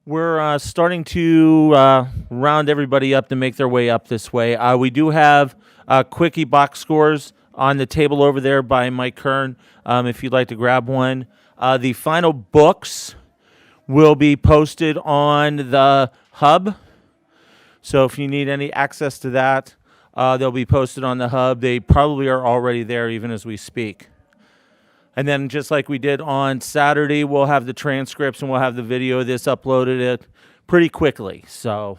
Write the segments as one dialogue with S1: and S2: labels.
S1: We're starting to round everybody up to make their way up this way. We do have quickie box scores on the table over there by Mike Kern, if you'd like to grab one. The final books will be posted on the hub. So if you need any access to that, they'll be posted on the hub. They probably are already there even as we speak. And then just like we did on Saturday, we'll have the transcripts and we'll have the video of this uploaded it pretty quickly. So,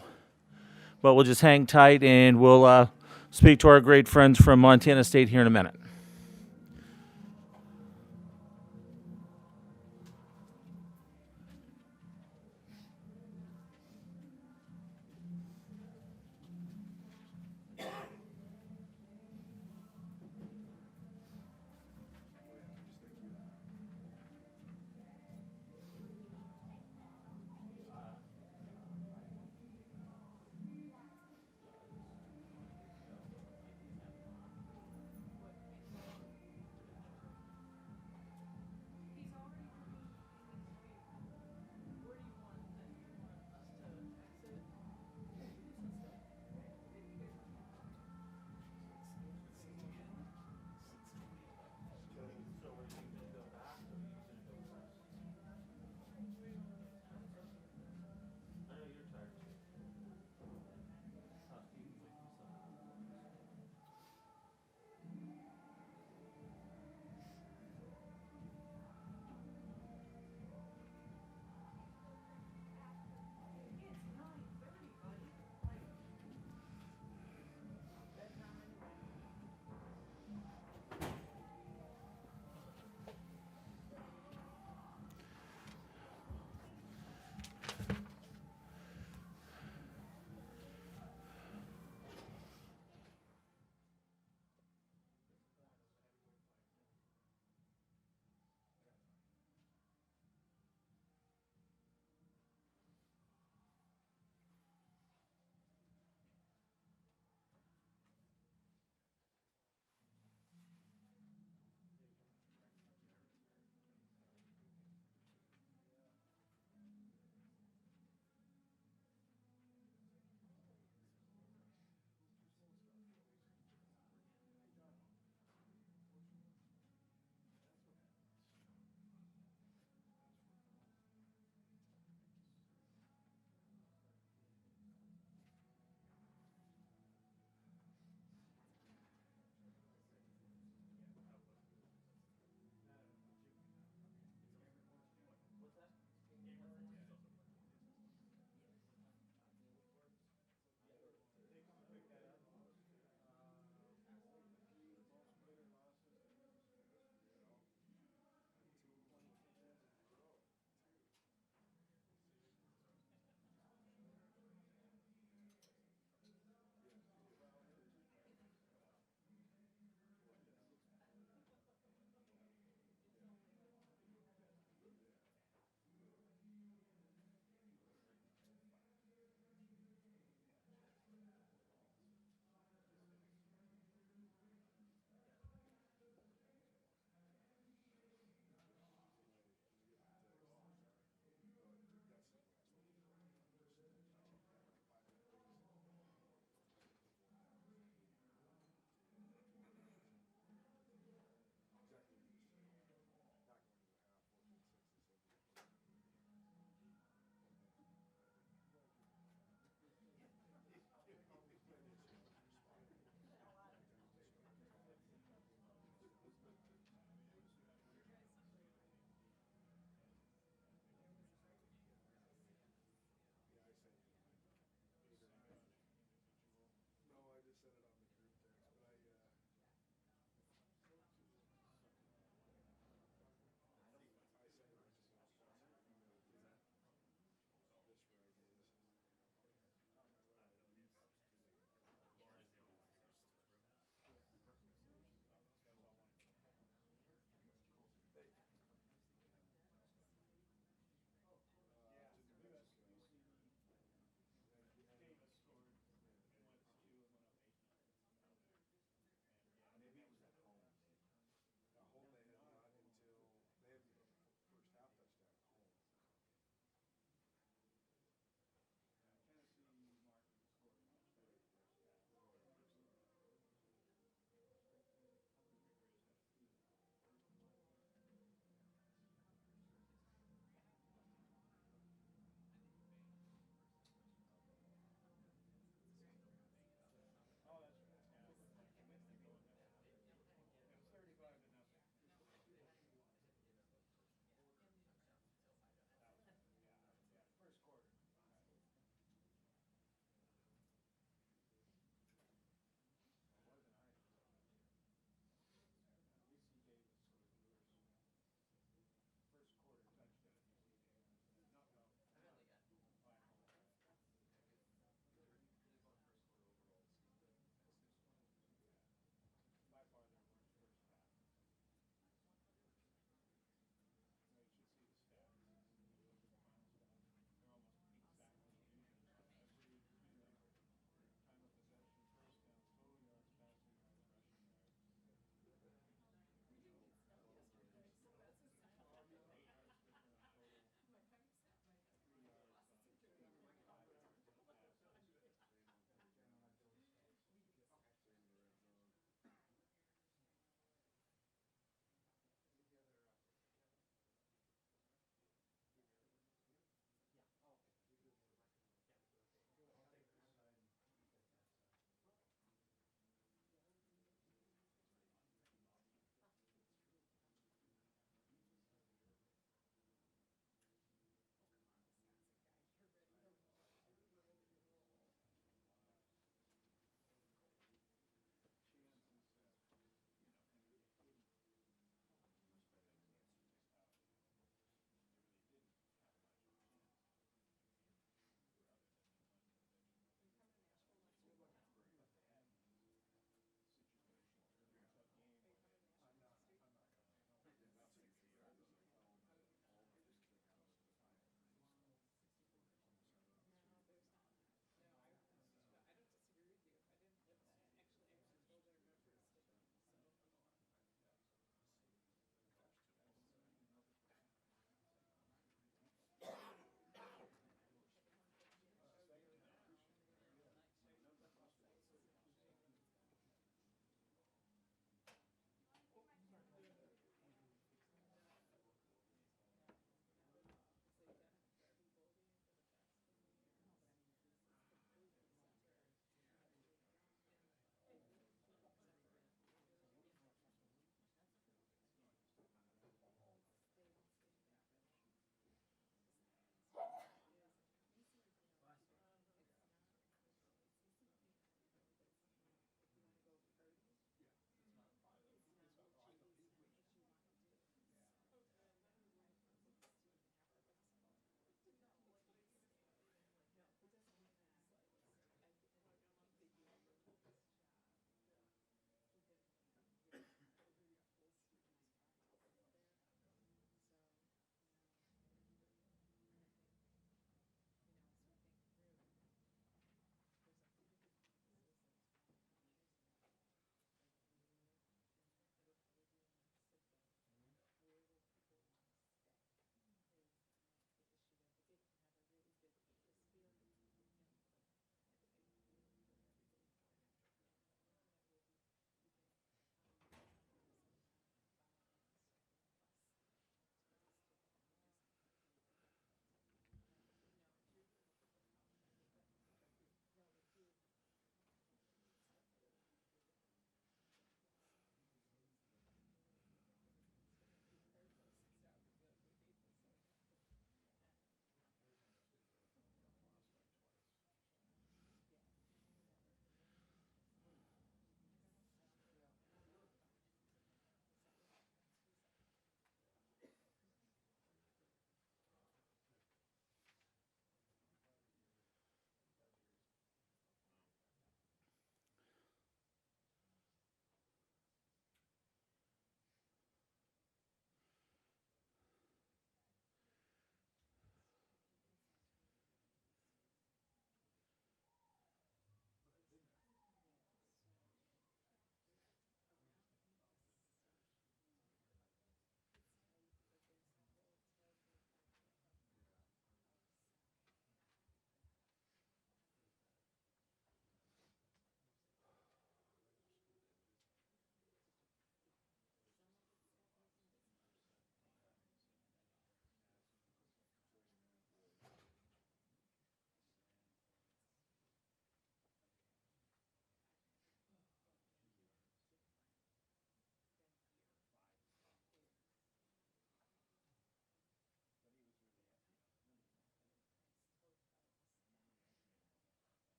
S1: but we'll just hang tight and we'll speak to our great friends from Montana State here in a minute.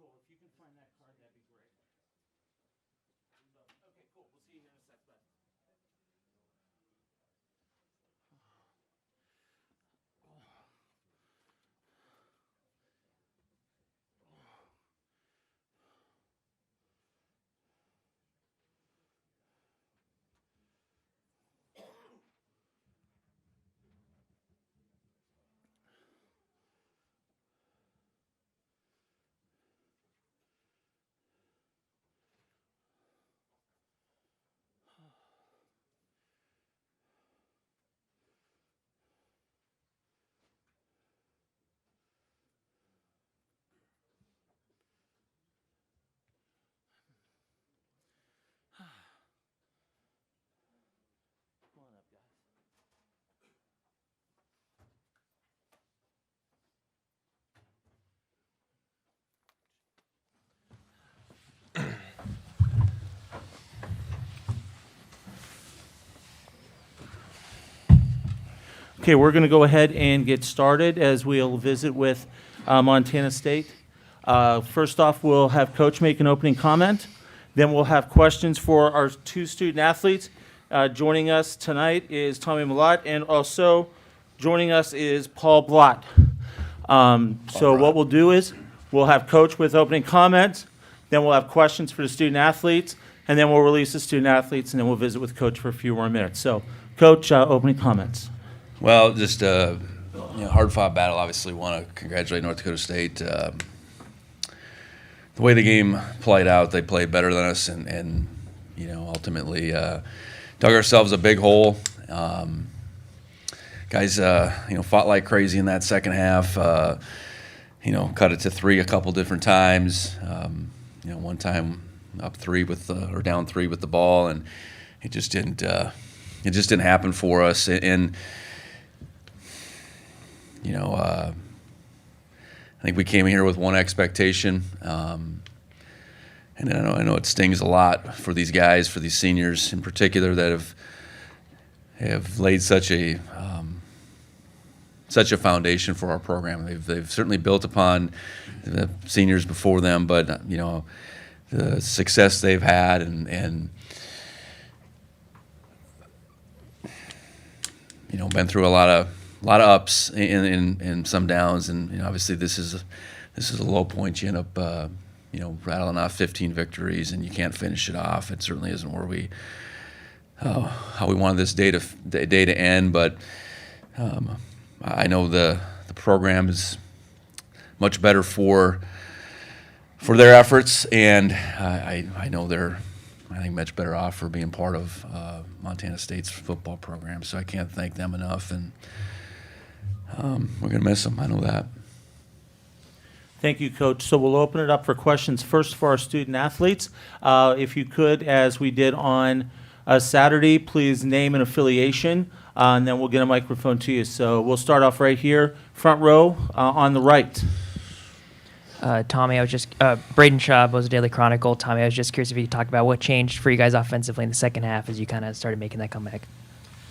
S1: cool. If you can find that card, that'd be great. Okay, cool. We'll see you here in a sec, bud. Come on up, guys. Okay, we're going to go ahead and get started as we'll visit with Montana State. First off, we'll have Coach make an opening comment. Then we'll have questions for our two student athletes. Joining us tonight is Tommy Malott, and also joining us is Paul Blott. So what we'll do is we'll have Coach with opening comments. Then we'll have questions for the student athletes, and then we'll release the student athletes, and then we'll visit with Coach for a few more minutes. So, Coach, opening comments.
S2: Well, just hard-fought battle. Obviously, want to congratulate North Dakota State. The way the game played out, they played better than us, and ultimately dug ourselves a big hole. Guys, fought like crazy in that second half. Cut it to 3 a couple different times. One time up 3 or down 3 with the ball, and it just didn't happen for us. And I think we came here with one expectation, and I know it stings a lot for these guys, for these seniors in particular, that have laid such a foundation for our program. They've certainly built upon the seniors before them, but the success they've had and been through a lot of ups and some downs, and obviously this is a low point. You end up rattling off 15 victories, and you can't finish it off. It certainly isn't where how we wanted this day to end. But I know the program is much better for their efforts, and I know they're much better off for being part of Montana State's football program. So I can't thank them enough, and we're going to miss them. I know that.
S1: Thank you, Coach. So we'll open it up for questions first for our student athletes. If you could, as we did on Saturday, please name an affiliation, and then we'll get a microphone to you. So we'll start off right here, front row on the right.
S3: Tommy, I was just Braden Shaw, Bozeman Daily Chronicle. Tommy, I was just curious if you could talk about what changed for you guys offensively in the second half as you kind of started making that comeback.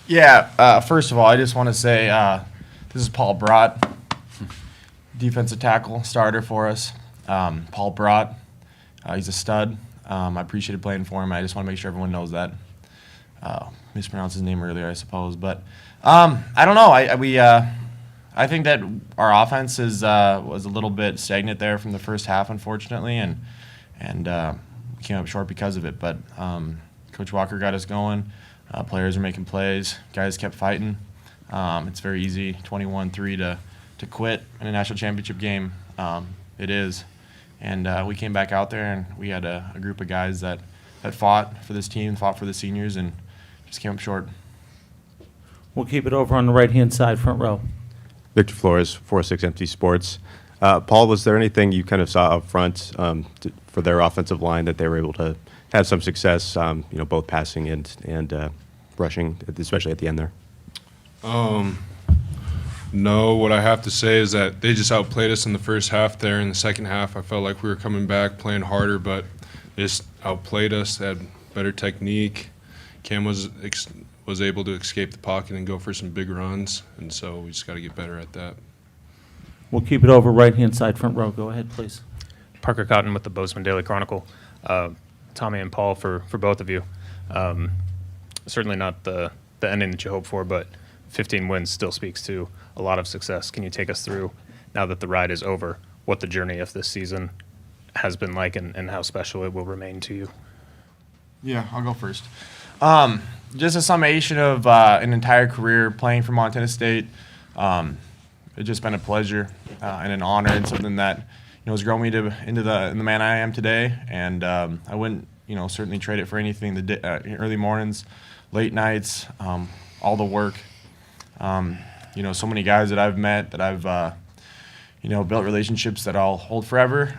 S4: Yeah, first of all, I just want to say this is Paul Brott, defensive tackle starter for us. Paul Brott, he's a stud. I appreciated playing for him. I just want to make sure everyone knows that. Mispronounced his name earlier, I suppose, but I don't know. I think that our offense was a little bit stagnant there from the first half, unfortunately, and we came up short because of it. But Coach Walker got us going. Players are making plays. Guys kept fighting. It's very easy, 21-3 to quit in a national championship game. It is. And we came back out there, and we had a group of guys that fought for this team, fought for the seniors, and just came up short.
S1: We'll keep it over on the right-hand side, front row.
S5: Victor Flores, 4-6 Empty Sports. Paul, was there anything you kind of saw up front for their offensive line that they were able to have some success, both passing and rushing, especially at the end there?
S6: No, what I have to say is that they just outplayed us in the first half there. In the second half, I felt like we were coming back, playing harder, but they just outplayed us. They had better technique. Cam was able to escape the pocket and go for some big runs, and so we just got to get better at that.
S1: We'll keep it over right-hand side, front row. Go ahead, please.
S7: Parker Cotton with the Bozeman Daily Chronicle. Tommy and Paul, for both of you. Certainly not the ending that you hope for, but 15 wins still speaks to a lot of success. Can you take us through, now that the ride is over, what the journey of this season has been like and how special it will remain to you?
S4: Yeah, I'll go first. Just a summation of an entire career playing for Montana State. It's just been a pleasure and an honor, and something that has grown me into the man I am today. And I wouldn't certainly trade it for anything. The early mornings, late nights, all the work. So many guys that I've met, that I've built relationships that I'll hold forever.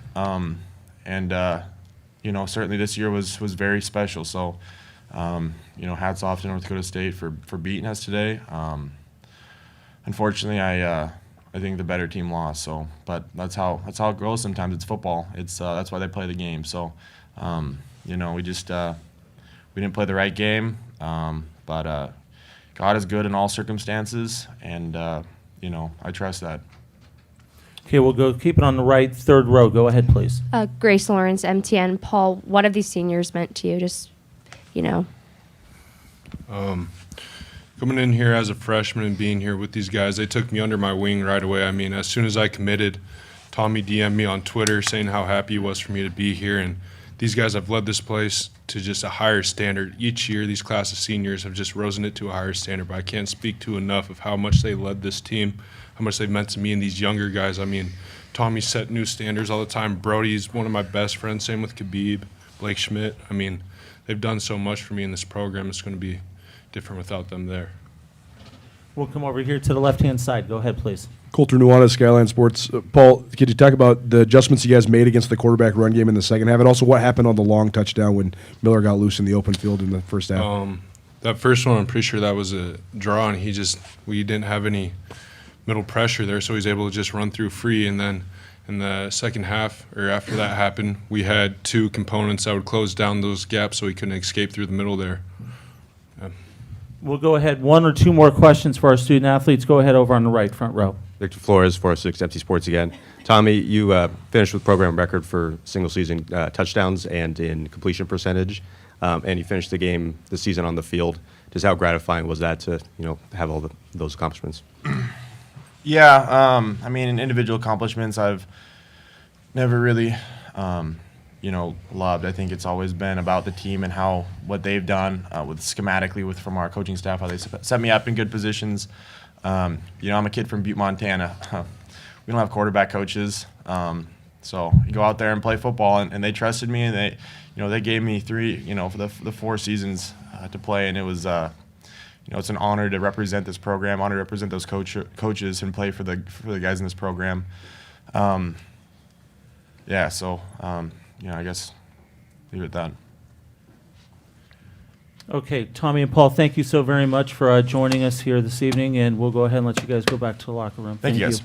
S4: Certainly this year was very special. So, hats off to North Dakota State for beating us today. Unfortunately, I think the better team lost. So, but that's how it goes. Sometimes it's football. That's why they play the game. So, we just we didn't play the right game. But God is good in all circumstances, and I trust that.
S1: Okay, we'll go keep it on the right, third row. Go ahead, please.
S8: Grace Lawrence, MTN. Paul, what have these seniors meant to you? Just,
S6: Coming in here as a freshman and being here with these guys, they took me under my wing right away. I mean, as soon as I committed, Tommy DM'd me on Twitter saying how happy he was for me to be here. And these guys have led this place to just a higher standard. Each year, these class of seniors have just risen it to a higher standard. But I can't speak to enough of how much they led this team, how much they've meant to me and these younger guys. I mean, Tommy set new standards all the time. Brody's one of my best friends. Same with Khabib, Blake Schmidt. I mean, they've done so much for me in this program. It's going to be different without them there.
S1: We'll come over here to the left-hand side. Go ahead, please.
S9: Colter Nuanez, Skyline Sports. Paul, could you talk about the adjustments you guys made against the quarterback run game in the second half, and also what happened on the long touchdown when Miller got loose in the open field in the first half?
S6: That first one, I'm pretty sure that was a draw, and we didn't have any middle pressure there, so he's able to just run through free. And then in the second half, or after that happened, we had two components that would close down those gaps so he couldn't escape through the middle there.
S1: We'll go ahead. One or two more questions for our student athletes. Go ahead over on the right, front row.
S5: Victor Flores, 406 MC Sports again. Tommy, you finished with program record for single-season touchdowns and in completion percentage, and you finished the season on the field. Just how gratifying was that to have all those accomplishments?
S4: Yeah, in individual accomplishments, I've never really, loved. I think it's always been about the team and what they've done from our coaching staff, how they set me up in good positions. I'm a kid from Butte, Montana. We don't have quarterback coaches, so you go out there and play football, and they trusted me, and they gave me three, for the 4 seasons to play, and it was. It's an honor to represent this program, honor to represent those coaches and play for the guys in this program. I guess leave it at that.
S1: Okay, Tommy and Paul, thank you so very much for joining us here this evening, and we'll go ahead and let you guys go back to the locker room.
S4: Thank you, guys.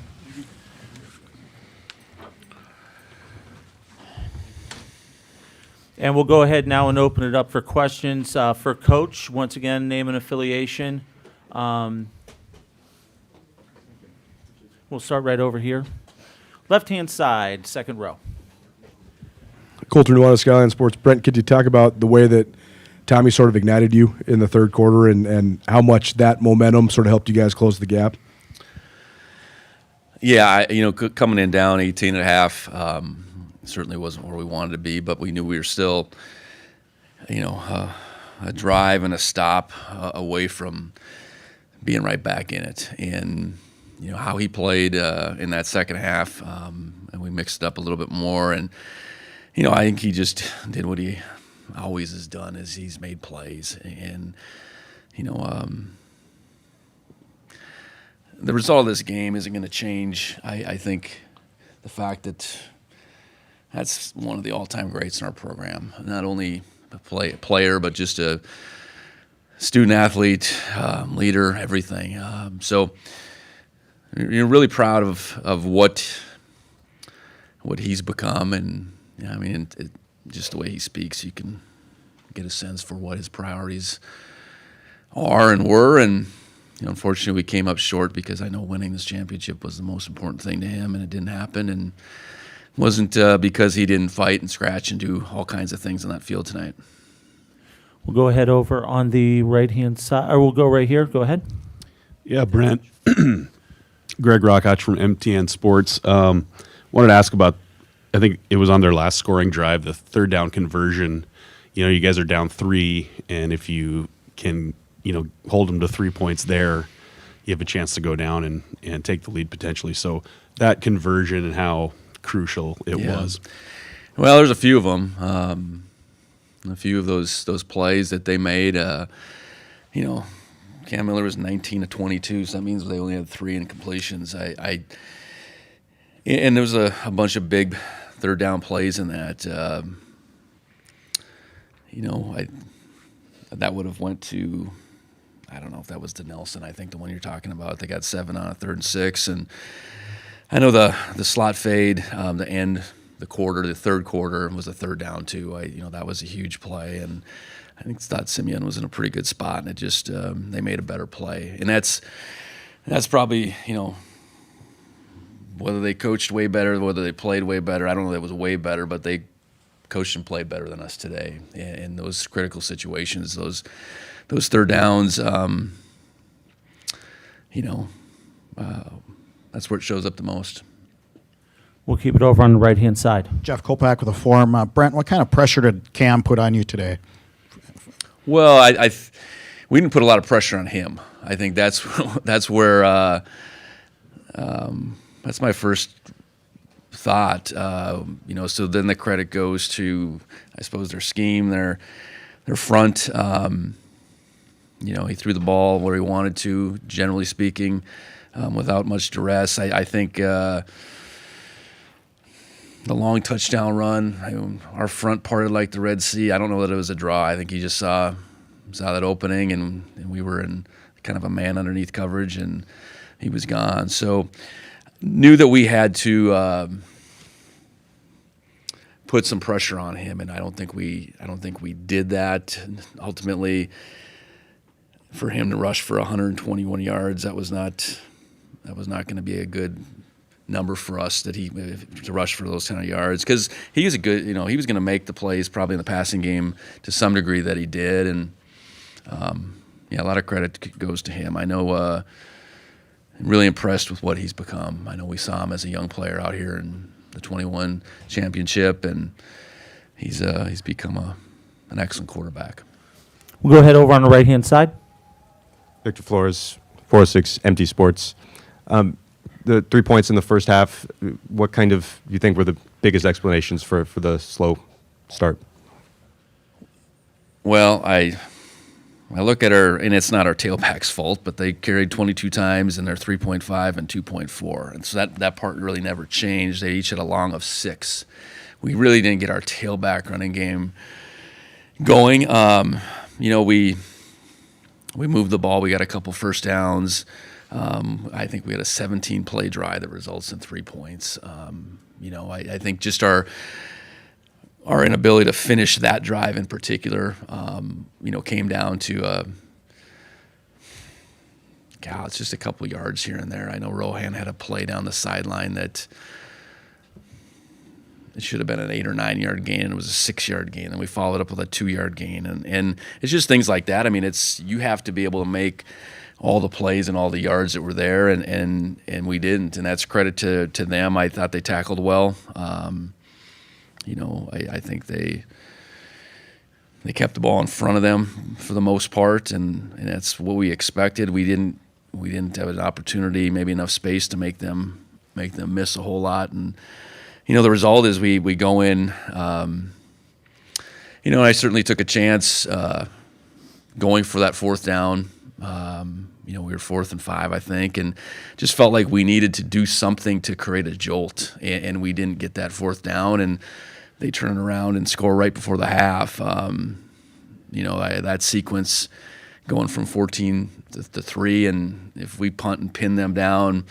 S1: And we'll go ahead now and open it up for questions for Coach. Once again, name and affiliation. We'll start right over here. Left-hand side, second row.
S9: Colter Nuanez, Skyline Sports. Brent, could you talk about the way that Tommy sort of ignited you in the third quarter and how much that momentum sort of helped you guys close the gap?
S2: Yeah, coming in down 18 and a half, certainly wasn't where we wanted to be, but we knew we were still, a drive and a stop away from being right back in it. And, how he played in that second half, and we mixed it up a little bit more. And, I think he just did what he always has done, is he's made plays. And, the result of this game isn't going to change. I think the fact that that's one of the all-time greats in our program, not only a player, but just a student athlete, leader, everything. So you're really proud of what he's become, and just the way he speaks, you can get a sense for what his priorities are and were. And unfortunately, we came up short because I know winning this championship was the most important thing to him, and it didn't happen. And wasn't because he didn't fight and scratch and do all kinds of things on that field tonight.
S1: We'll go ahead over on the right-hand side, or we'll go right here. Go ahead.
S10: Yeah, Brent. Greg Rockach from MTN Sports. Wanted to ask about, I think it was on their last scoring drive, the third down conversion. You know, you guys are down 3, and if you can, hold them to 3 points there, you have a chance to go down and take the lead potentially. So that conversion and how crucial it was.
S2: Well, there's a few of them. A few of those plays that they made. Cam Miller was 19 of 22, so that means they only had 3 incompletions. And there was a bunch of big third down plays in that. That would have went to, I don't know if that was to Nelson. I think the one you're talking about. They got 7 on a 3rd and 6, and I know the slot fade, the end, the third quarter was a third down too. That was a huge play, and I thought Simeon was in a pretty good spot, and it just they made a better play, and that's probably whether they coached way better, whether they played way better. I don't know that it was way better, but they coached and played better than us today in those critical situations, those third downs. That's where it shows up the most.
S1: We'll keep it over on the right-hand side.
S11: Jeff Kolpak with a Forum. Brent, what kind of pressure did Cam put on you today?
S2: Well, we didn't put a lot of pressure on him. I think that's where that's my first thought. So then the credit goes to, I suppose, their scheme, their front. He threw the ball where he wanted to, generally speaking, without much duress. I think the long touchdown run, our front parted like the Red Sea. I don't know that it was a draw. I think he just saw that opening, and we were in kind of a man underneath coverage, and he was gone. So knew that we had to put some pressure on him, and I don't think we did that. Ultimately, for him to rush for 121 yards, that was not going to be a good number for us to rush for those kind of yards, because he was he was going to make the plays probably in the passing game to some degree that he did, and a lot of credit goes to him. I know I'm really impressed with what he's become. I know we saw him as a young player out here in the 21 championship, and he's become an excellent quarterback.
S1: We'll go ahead over on the right-hand side.
S5: Victor Flores, 406 MT Sports. The 3 points in the first half, what kind of you think were the biggest explanations for the slow start?
S2: Well, I look at her, and it's not our tailback's fault, but they carried 22 times, and they're 3.5 and 2.4. And so that part really never changed. They each had a long of 6. We really didn't get our tailback running game going. We moved the ball. We got a couple first downs. I think we had a 17-play drive that results in 3 points. I think just our inability to finish that drive in particular, came down to, it's just a couple yards here and there. I know Rohan had a play down the sideline that it should have been an 8 or 9 yard gain, and it was a 6-yard gain, and we followed up with a 2-yard gain, and it's just things like that. I mean, you have to be able to make all the plays and all the yards that were there, and we didn't, and that's credit to them. I thought they tackled well. I think they kept the ball in front of them for the most part, and that's what we expected. We didn't have an opportunity, maybe enough space to make them miss a whole lot, and the result is we go in. I certainly took a chance going for that fourth down. We were 4th and 5, I think, and just felt like we needed to do something to create a jolt, and we didn't get that 4th down, and they turn around and score right before the half. That sequence going from 14 to 3, and if we punt and pin them down,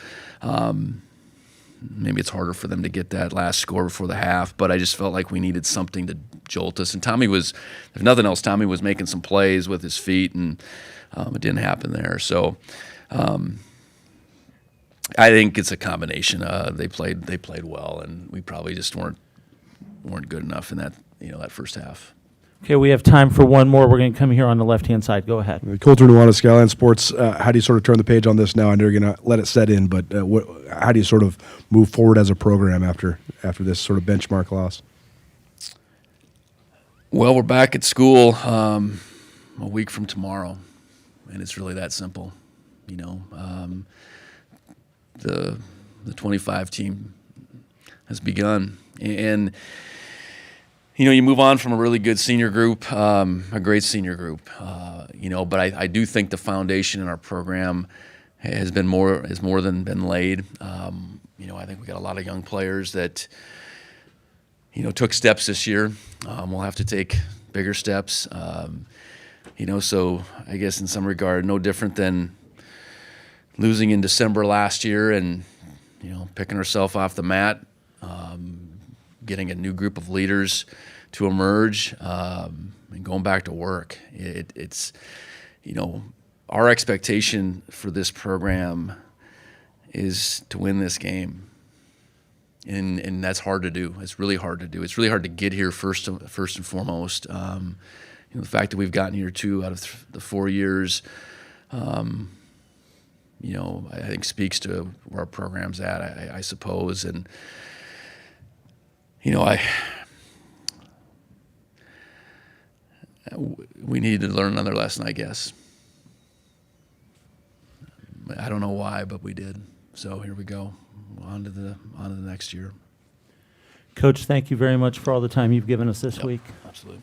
S2: maybe it's harder for them to get that last score before the half, but I just felt like we needed something to jolt us. And Tommy was, if nothing else, making some plays with his feet, and it didn't happen there. So I think it's a combination. They played well, and we probably just weren't good enough in that that first half.
S1: Okay, we have time for one more. We're going to come here on the left-hand side. Go ahead.
S9: Coulter Nuanez, Skyline Sports, how do you sort of turn the page on this now? I know you're going to let it set in, but how do you sort of move forward as a program after this sort of benchmark loss?
S2: Well, we're back at school a week from tomorrow, and it's really that simple. The 25 team has begun, and you move on from a really good senior group, a great senior group, but I do think the foundation in our program has more than been laid. I think we got a lot of young players that took steps this year. We'll have to take bigger steps. So I guess in some regard, no different than losing in December last year and picking ourselves off the mat, getting a new group of leaders to emerge, and going back to work. It's our expectation for this program is to win this game. And that's hard to do. It's really hard to do. It's really hard to get here first and foremost. The fact that we've gotten here 2 out of the 4 years, I think speaks to where our program's at, I suppose. And, we needed to learn another lesson, I guess. I don't know why, but we did. So here we go. On to the next year.
S1: Coach, thank you very much for all the time you've given us this week.
S2: Absolutely.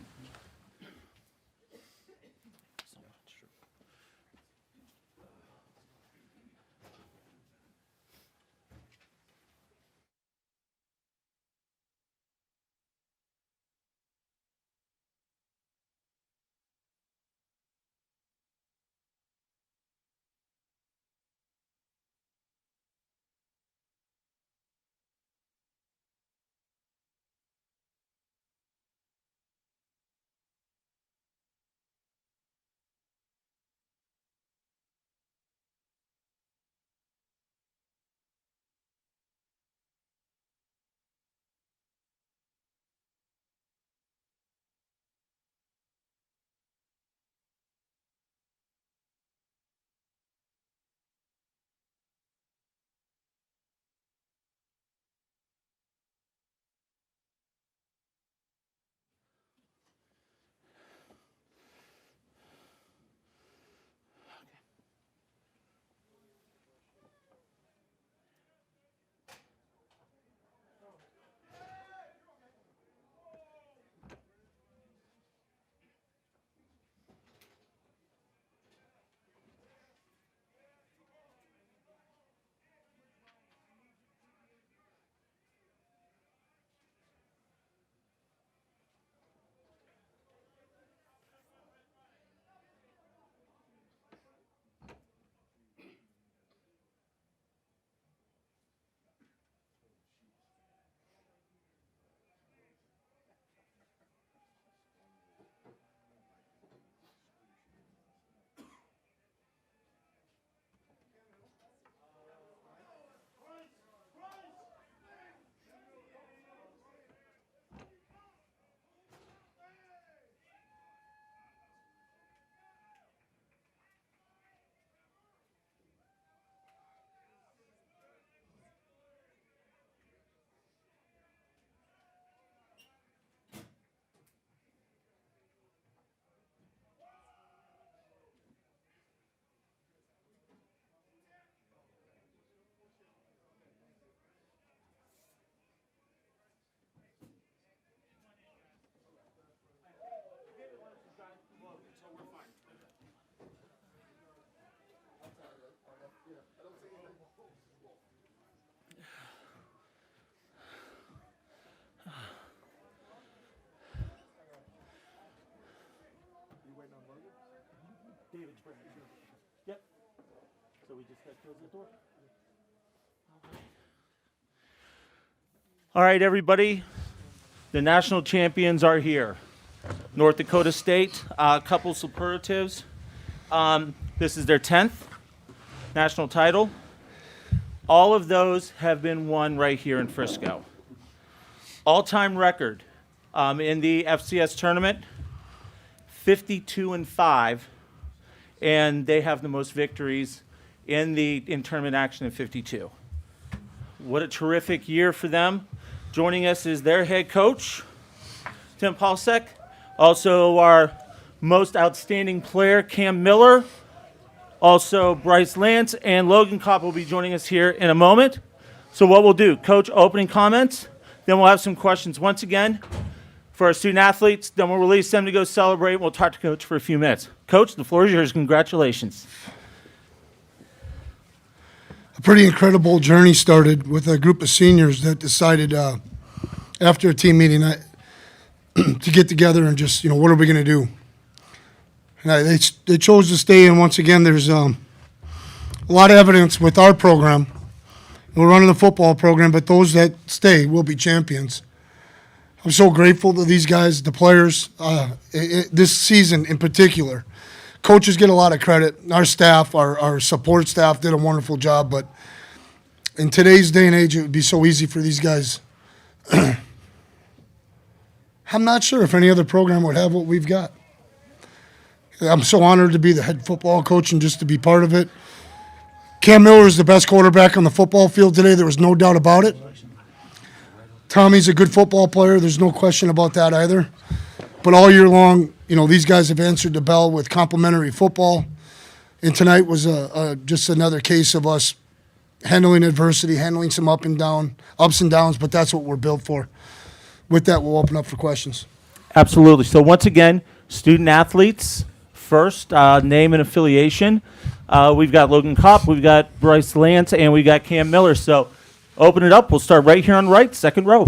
S1: Yep. So we just got to close the door. All right, everybody. The national champions are here. North Dakota State, a couple superlatives. This is their 10th national title. All of those have been won right here in Frisco. All-time record in the FCS tournament, 52-5, and they have the most victories in tournament action in 52. What a terrific year for them. Joining us is their head coach, Tim Polasek. Also our most outstanding player, Cam Miller. Also Bryce Lance and Logan Kopp will be joining us here in a moment. So what we'll do, Coach, opening comments, then we'll have some questions once again for our student athletes. Then we'll release them to go celebrate. We'll talk to Coach for a few minutes. Coach, the floor is yours. Congratulations.
S12: A pretty incredible journey started with a group of seniors that decided after a team meeting to get together and just, what are we going to do? And they chose to stay, and once again, there's a lot of evidence with our program. We're running the football program, but those that stay will be champions. I'm so grateful to these guys, the players, this season in particular. Coaches get a lot of credit. Our staff, our support staff did a wonderful job, but in today's day and age, it would be so easy for these guys. I'm not sure if any other program would have what we've got. I'm so honored to be the head football coach and just to be part of it. Cam Miller is the best quarterback on the football field today. There was no doubt about it. Tommy's a good football player. There's no question about that either. But all year long, these guys have answered the bell with complimentary football. And tonight was just another case of us handling adversity, handling some ups and downs, but that's what we're built for. With that, we'll open up for questions.
S1: Absolutely. So once again, student athletes, first, name and affiliation. We've got Logan Kopp, we've got Bryce Lance, and we've got Cam Miller. So open it up. We'll start right here on the right, second row.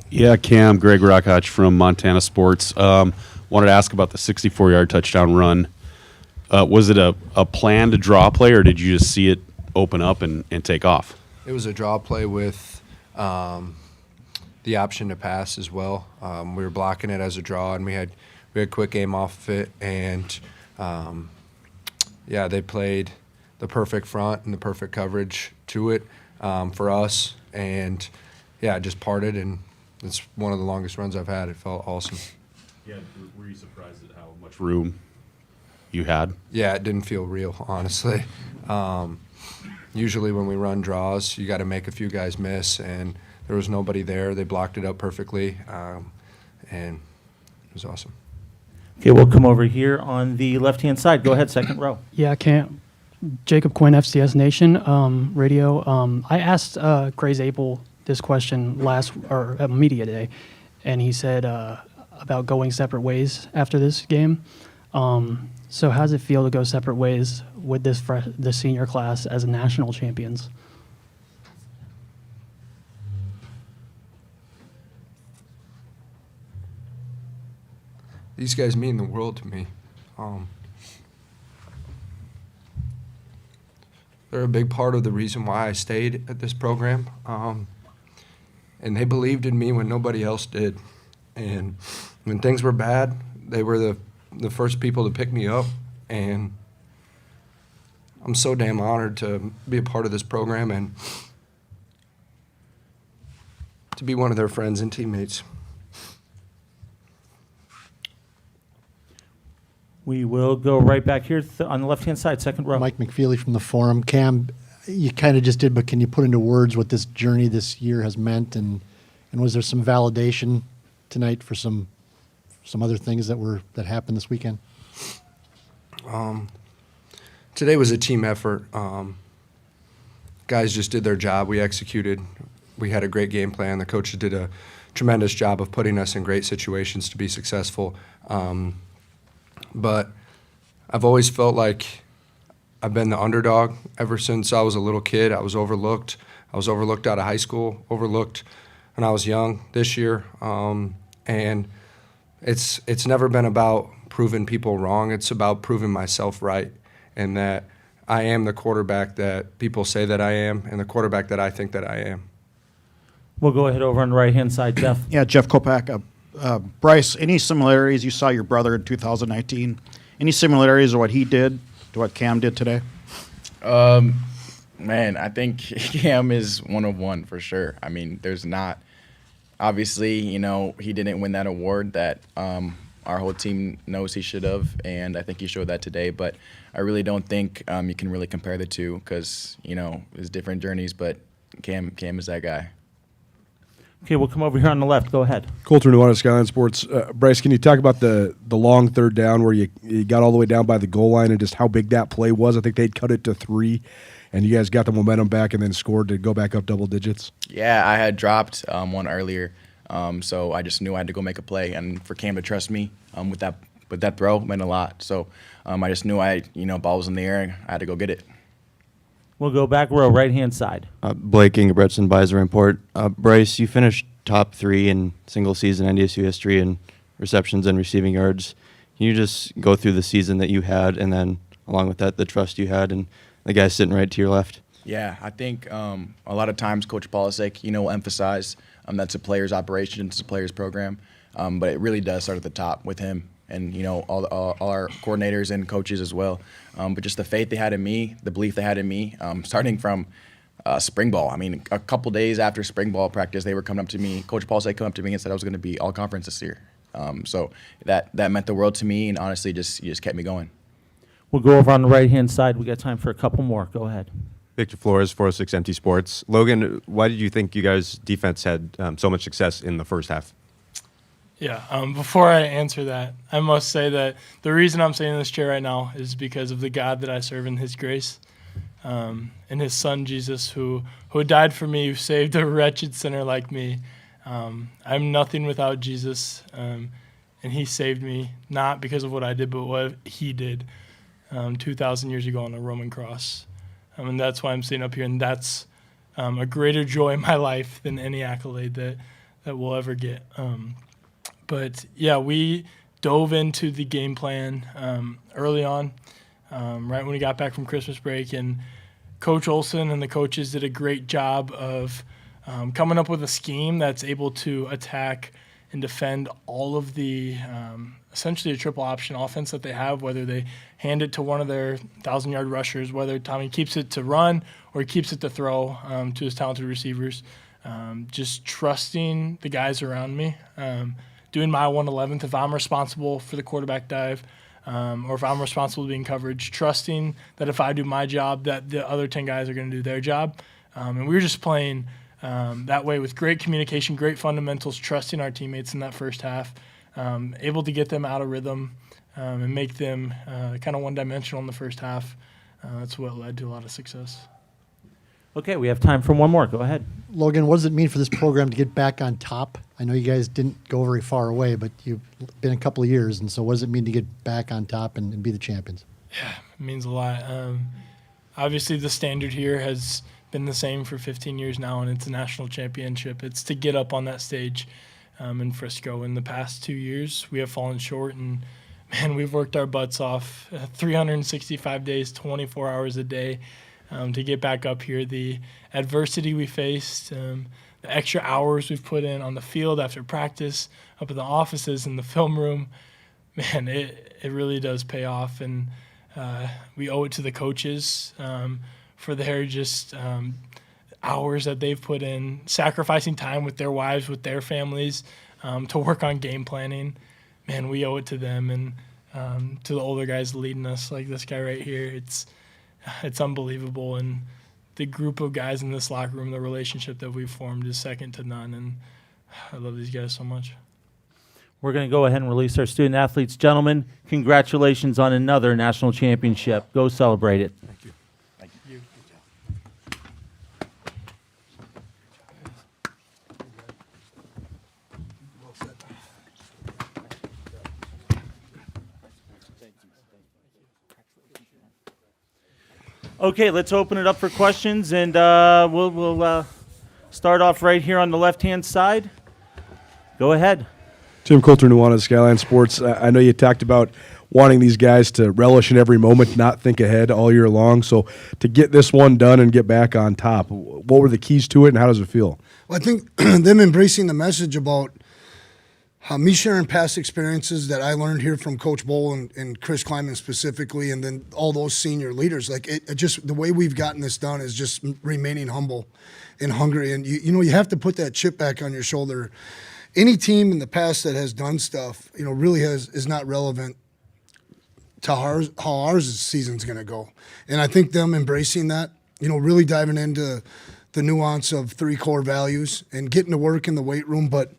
S10: Yeah, Cam, Greg Rockach from Montana Sports. Wanted to ask about the 64-yard touchdown run. Was it a planned draw play, or did you just see it open up and take off?
S13: It was a draw play with the option to pass as well. We were blocking it as a draw, and we had quick game off of it, and they played the perfect front and the perfect coverage to it for us, and it just parted, and it's one of the longest runs I've had. It felt awesome.
S10: Yeah, were you surprised at how much room you had?
S13: Yeah, it didn't feel real, honestly. Usually when we run draws, you got to make a few guys miss, and there was nobody there. They blocked it up perfectly, and it was awesome.
S1: Okay, we'll come over here on the left-hand side. Go ahead, second row.
S14: Yeah, Jacob Quinn, FCS Nation Radio. I asked Craig Zabel this question at media day, and he said about going separate ways after this game. So how does it feel to go separate ways with the senior class as national champions?
S13: These guys mean the world to me. They're a big part of the reason why I stayed at this program. And they believed in me when nobody else did. And when things were bad, they were the first people to pick me up. And I'm so damn honored to be a part of this program and to be one of their friends and teammates.
S1: We will go right back here on the left-hand side, second row.
S15: Mike McFeely from the Forum. Cam, you kind of just did, but can you put into words what this journey this year has meant, and was there some validation tonight for some other things that happened this weekend?
S13: Today was a team effort. Guys just did their job. We executed. We had a great game plan. The coaches did a tremendous job of putting us in great situations to be successful. But I've always felt like I've been the underdog ever since I was a little kid. I was overlooked. I was overlooked out of high school, overlooked when I was young this year. And it's never been about proving people wrong. It's about proving myself right, and that I am the quarterback that people say that I am and the quarterback that I think that I am.
S1: We'll go ahead over on the right-hand side, Jeff.
S11: Yeah, Jeff Kopak. Bryce, any similarities? You saw your brother in 2019. Any similarities of what he did to what Cam did today?
S2: Well,
S4: Man, I think Cam is one of one for sure. I mean, there's not obviously, he didn't win that award that our whole team knows he should have, and I think he showed that today. But I really don't think you can really compare the two because it's different journeys. But Cam is that guy.
S1: Okay, we'll come over here on the left. Go ahead.
S9: Coulter Nuanez, Skyline Sports. Bryce, can you talk about the long third down where you got all the way down by the goal line and just how big that play was? I think they'd cut it to 3, and you guys got the momentum back and then scored to go back up double digits.
S4: Yeah, I had dropped one earlier, so I just knew I had to go make a play. And for Cam to trust me with that throw meant a lot. So I just knew ball was in the air and I had to go get it.
S1: We'll go back row, right-hand side.
S16: Blake Ingebretson, Visor Report. Bryce, you finished top 3 in single-season NDSU history in receptions and receiving yards. Can you just go through the season that you had and then, along with that, the trust you had and the guy sitting right to your left?
S4: Yeah, I think a lot of times Coach Polasek, will emphasize that's a player's operation, it's a player's program, but it really does start at the top with him and, all our coordinators and coaches as well. But just the faith they had in me, the belief they had in me, starting from spring ball. I mean, a couple days after spring ball practice, they were coming up to me. Coach Polasek came up to me and said I was going to be all conference this year. So that meant the world to me, and honestly, he just kept me going.
S1: We'll go over on the right-hand side. We got time for a couple more. Go ahead.
S5: Victor Flores, 406 MT Sports. Logan, why did you think you guys' defense had so much success in the first half?
S17: Yeah, before I answer that, I must say that the reason I'm sitting in this chair right now is because of the God that I serve in His grace, and His Son Jesus, who died for me, who saved a wretched sinner like me. I'm nothing without Jesus, and He saved me, not because of what I did, but what He did 2,000 years ago on a Roman cross. And that's why I'm sitting up here, and that's a greater joy in my life than any accolade that we'll ever get. But yeah, we dove into the game plan early on, right when we got back from Christmas break, and Coach Olson and the coaches did a great job of coming up with a scheme that's able to attack and defend all of the essentially a triple option offense that they have, whether they hand it to one of their 1,000-yard rushers, whether Tommy keeps it to run or he keeps it to throw to his talented receivers. Just trusting the guys around me. Doing my 1/11th if I'm responsible for the quarterback dive, or if I'm responsible for being coverage, trusting that if I do my job, that the other 10 guys are going to do their job. And we were just playing that way with great communication, great fundamentals, trusting our teammates in that first half, able to get them out of rhythm and make them kind of one-dimensional in the first half. That's what led to a lot of success.
S1: Okay, we have time for one more. Go ahead.
S15: Logan, what does it mean for this program to get back on top? I know you guys didn't go very far away, but you've been a couple of years, and so what does it mean to get back on top and be the champions?
S17: Yeah, it means a lot. Obviously, the standard here has been the same for 15 years now, and it's a national championship. It's to get up on that stage in Frisco. In the past 2 years, we have fallen short, and, man, we've worked our butts off 365 days, 24 hours a day. To get back up here, the adversity we faced, the extra hours we've put in on the field after practice, up in the offices, in the film room, man, it really does pay off. And we owe it to the coaches for their just hours that they've put in, sacrificing time with their wives, with their families, to work on game planning. Man, we owe it to them and to the older guys leading us, like this guy right here. It's unbelievable, and the group of guys in this locker room, the relationship that we've formed is second to none, and I love these guys so much.
S1: We're going to go ahead and release our student athletes. Gentlemen, congratulations on another national championship. Go celebrate it.
S4: Thank you. Thank you.
S1: Okay, let's open it up for questions, and we'll start off right here on the left-hand side. Go ahead.
S9: Tim Coulter, Nuanez, Skyline Sports. I know you talked about wanting these guys to relish in every moment, not think ahead all year long. So to get this one done and get back on top, what were the keys to it, and how does it feel?
S12: Well, I think them embracing the message about Me sharing past experiences that I learned here from Coach Bowl and Chris Kleiman specifically, and then all those senior leaders. Like it just the way we've gotten this done is just remaining humble and hungry. And you have to put that chip back on your shoulder. Any team in the past that has done stuff, really is not relevant to how ours season's going to go. And I think them embracing that, really diving into the nuance of 3 core values and getting to work in the weight room, but.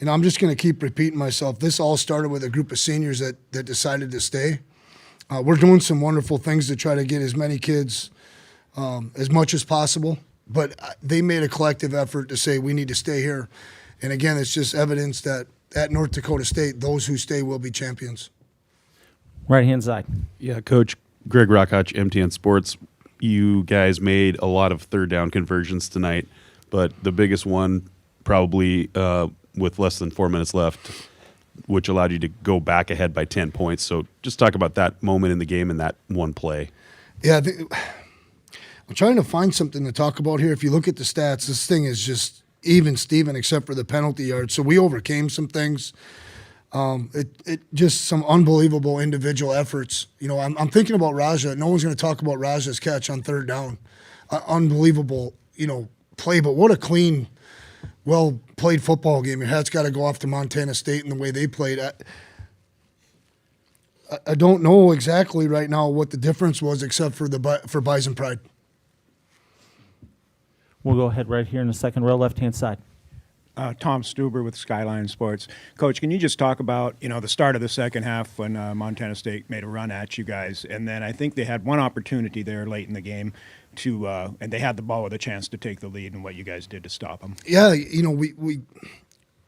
S12: I'm just going to keep repeating myself. This all started with a group of seniors that decided to stay. We're doing some wonderful things to try to get as many kids as much as possible, but they made a collective effort to say we need to stay here. And again, it's just evidence that at North Dakota State, those who stay will be champions.
S1: Right-hand side.
S10: Yeah, Coach Greg Rockach, MTN Sports. You guys made a lot of third down conversions tonight, but the biggest one probably with less than 4 minutes left, which allowed you to go back ahead by 10 points. So just talk about that moment in the game and that one play.
S12: Yeah, I'm trying to find something to talk about here. If you look at the stats, this thing is just even Steven except for the penalty yards. So we overcame some things. It just some unbelievable individual efforts. I'm thinking about Raja. No one's going to talk about Raja's catch on third down. Unbelievable, play, but what a clean, well-played football game. Your hat's got to go off to Montana State and the way they played. I don't know exactly right now what the difference was except for for Bison Pride.
S1: We'll go ahead right here in the second row, left-hand side.
S18: Tom Stuber with Skyline Sports. Coach, can you just talk about, the start of the second half when Montana State made a run at you guys, and then I think they had one opportunity there late in the game and they had the ball with a chance to take the lead, and what you guys did to stop them.
S12: Yeah,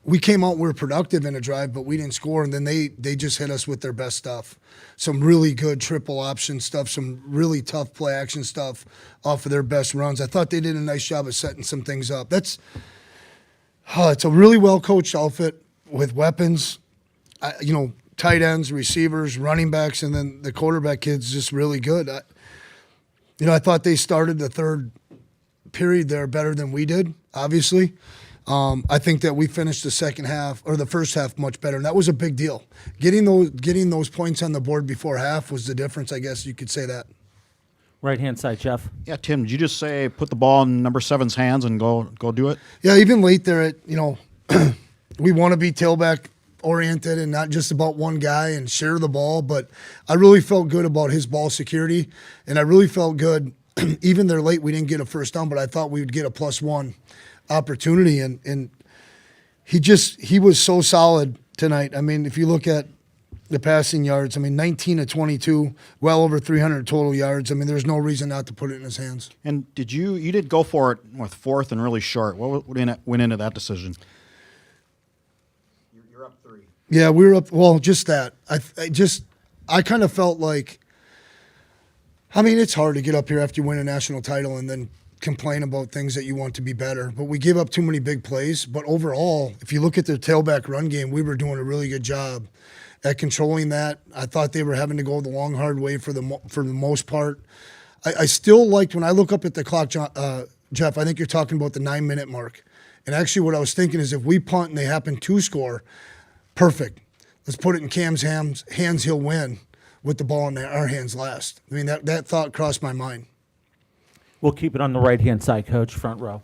S12: we came out, we were productive in a drive, but we didn't score, and then they just hit us with their best stuff. Some really good triple option stuff, some really tough play action stuff off of their best runs. I thought they did a nice job of setting some things up. It's a really well-coached outfit with weapons, tight ends, receivers, running backs, and then the quarterback kid's just really good. I thought they started the third period there better than we did, obviously. I think that we finished the second half or the first half much better, and that was a big deal. Getting those points on the board before half was the difference, I guess you could say that.
S1: Right-hand side, Jeff.
S11: Yeah, Tim, did you just say put the ball in number 7's hands and go do it?
S12: Yeah, even late there, we want to be tailback oriented and not just about one guy and share the ball, but I really felt good about his ball security, and I really felt good. Even there late, we didn't get a first down, but I thought we would get a +1 opportunity, and he was so solid tonight. I mean, if you look at the passing yards, 19 of 22, well over 300 total yards. There's no reason not to put it in his hands.
S11: And you did go for it with 4th and really short. What went into that decision? You're up 3.
S12: Yeah, we were up. Well, just that. I kind of felt like, it's hard to get up here after you win a national title and then complain about things that you want to be better. But we gave up too many big plays. But overall, if you look at their tailback run game, we were doing a really good job at controlling that. I thought they were having to go the long, hard way for the most part. I still liked, when I look up at the clock, Jeff, I think you're talking about the 9-minute mark. And actually what I was thinking is if we punt and they happen to score, perfect. Let's put it in Cam's hands, he'll win with the ball in our hands last. That thought crossed my mind.
S1: We'll keep it on the right-hand side, Coach, front row.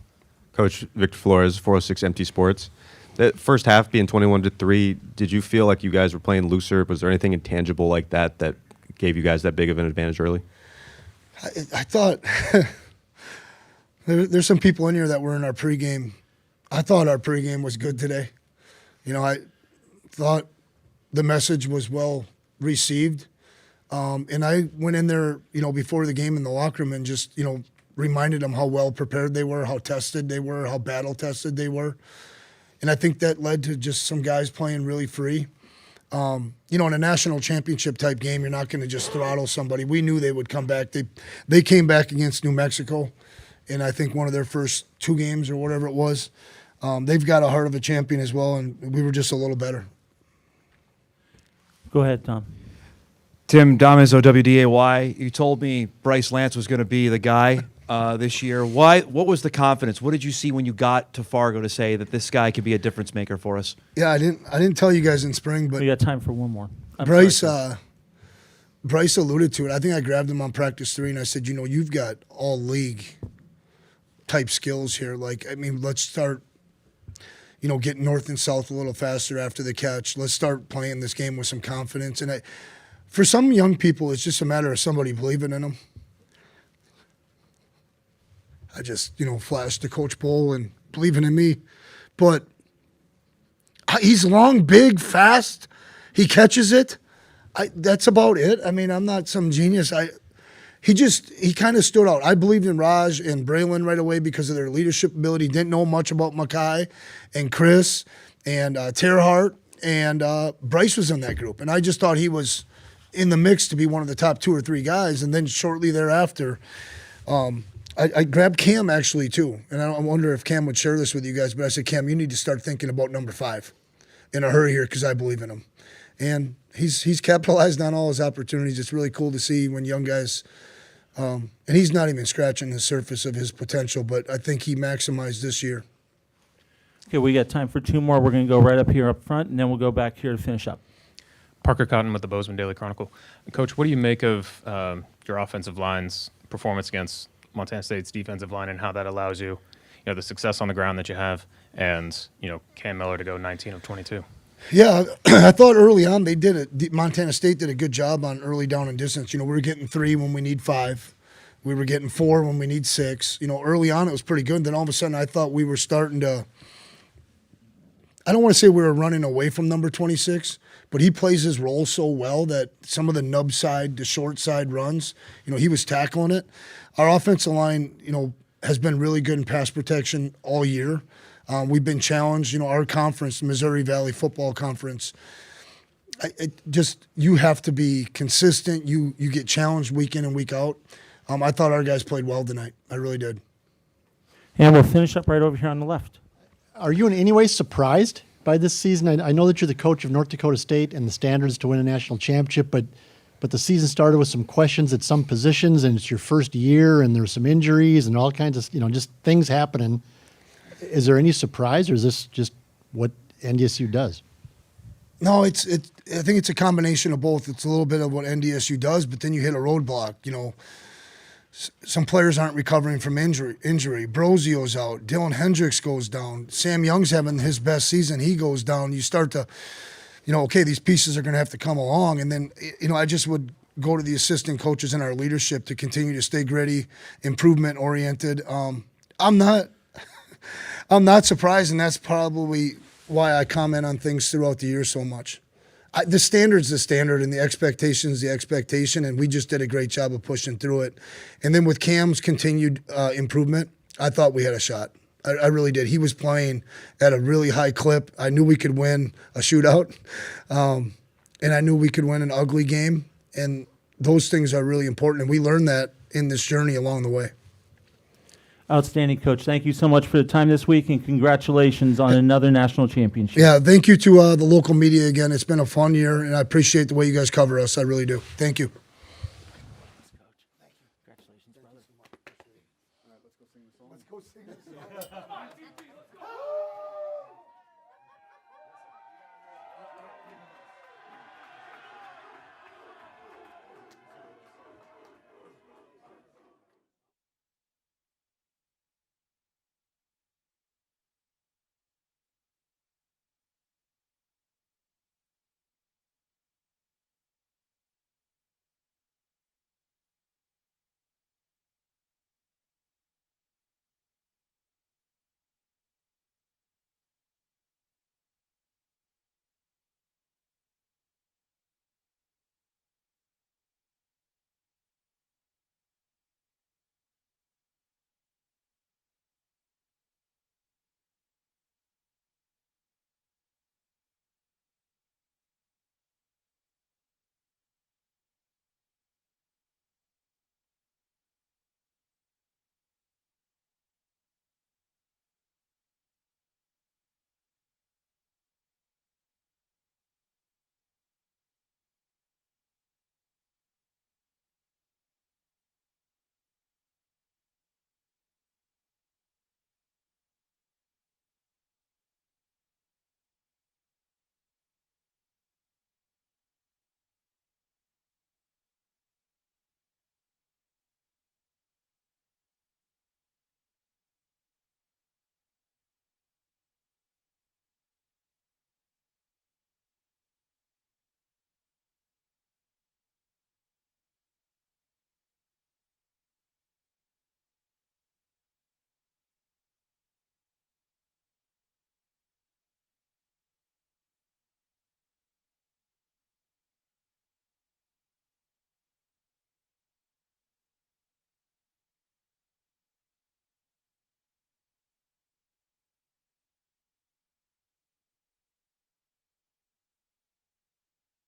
S5: Coach Victor Flores, 406 MT Sports. That first half being 21-3, did you feel like you guys were playing looser? Was there anything intangible like that gave you guys that big of an advantage early?
S12: I thought there's some people in here that were in our pregame. I thought our pregame was good today. I thought the message was well received. And I went in there, before the game in the locker room and just, reminded them how well prepared they were, how tested they were, how battle tested they were. And I think that led to just some guys playing really free. In a national championship type game, you're not going to just throttle somebody. We knew they would come back. They came back against New Mexico in, I think, one of their first 2 games or whatever it was. They've got a heart of a champion as well, and we were just a little better.
S1: Go ahead, Tom.
S19: Tim Damizo, WDAY. You told me Bryce Lance was going to be the guy. this year. What was the confidence? What did you see when you got to Fargo to say that this guy could be a difference maker for us?
S12: Yeah, I didn't tell you guys in spring, but
S1: We got time for one more.
S12: Bryce alluded to it. I think I grabbed him on practice 3 and I said, you've got all league type skills here. Let's start, getting north and south a little faster after the catch. Let's start playing this game with some confidence. And for some young people, it's just a matter of somebody believing in them. I just, flashed to Coach Bull and believing in me. But he's long, big, fast. He catches it. That's about it. I'm not some genius. He kind of stood out. I believed in Raj and Braylon right away because of their leadership ability. Didn't know much about Mackay and Chris and Terhart, and Bryce was in that group. And I just thought he was in the mix to be one of the top 2 or 3 guys. And then shortly thereafter, I grabbed Cam actually too. And I wonder if Cam would share this with you guys, but I said, Cam, you need to start thinking about number 5 in a hurry here because I believe in him. And he's capitalized on all his opportunities. It's really cool to see when young guys, and he's not even scratching the surface of his potential, but I think he maximized this year.
S1: Okay, we got time for 2 more. We're going to go right up here up front, and then we'll go back here to finish up.
S7: Parker Cotton with the Bozeman Daily Chronicle. Coach, what do you make of your offensive line's performance against Montana State's defensive line and how that allows you, the success on the ground that you have and, Cam Miller to go 19 of 22?
S12: Yeah, I thought early on they did it. Montana State did a good job on early down and distance. We were getting 3 when we need 5. We were getting 4 when we need 6. Early on it was pretty good. Then all of a sudden I thought we were starting to – I don't want to say we were running away from number 26, but he plays his role so well that some of the nub side, the short side runs, he was tackling it. Our offensive line, has been really good in pass protection all year. We've been challenged. Our conference, Missouri Valley Football Conference, you have to be consistent. You get challenged week in and week out. I thought our guys played well tonight. I really did.
S1: And we'll finish up right over here on the left.
S15: Are you in any way surprised by this season? I know that you're the coach of North Dakota State and the standards to win a national championship, but the season started with some questions at some positions, and it's your first year, and there's some injuries and all kinds of, just things happening. Is there any surprise, or is this just what NDSU does?
S12: No, I think it's a combination of both. It's a little bit of what NDSU does, but then you hit a roadblock. Some players aren't recovering from injury. Brozio's out. Dylan Hendricks goes down. Sam Young's having his best season. He goes down. You start to, okay, these pieces are going to have to come along. And then, I just would go to the assistant coaches and our leadership to continue to stay gritty, improvement-oriented. I'm not surprised, and that's probably why I comment on things throughout the year so much. The standard's the standard, and the expectation's the expectation, and we just did a great job of pushing through it. And then with Cam's continued improvement, I thought we had a shot. I really did. He was playing at a really high clip. I knew we could win a shootout, and I knew we could win an ugly game, and those things are really important, and we learned that in this journey along the way.
S1: Outstanding, Coach. Thank you so much for the time this week, and congratulations on another national championship.
S12: Yeah, thank you to the local media again. It's been a fun year, and I appreciate the way you guys cover us. I really do. Thank you.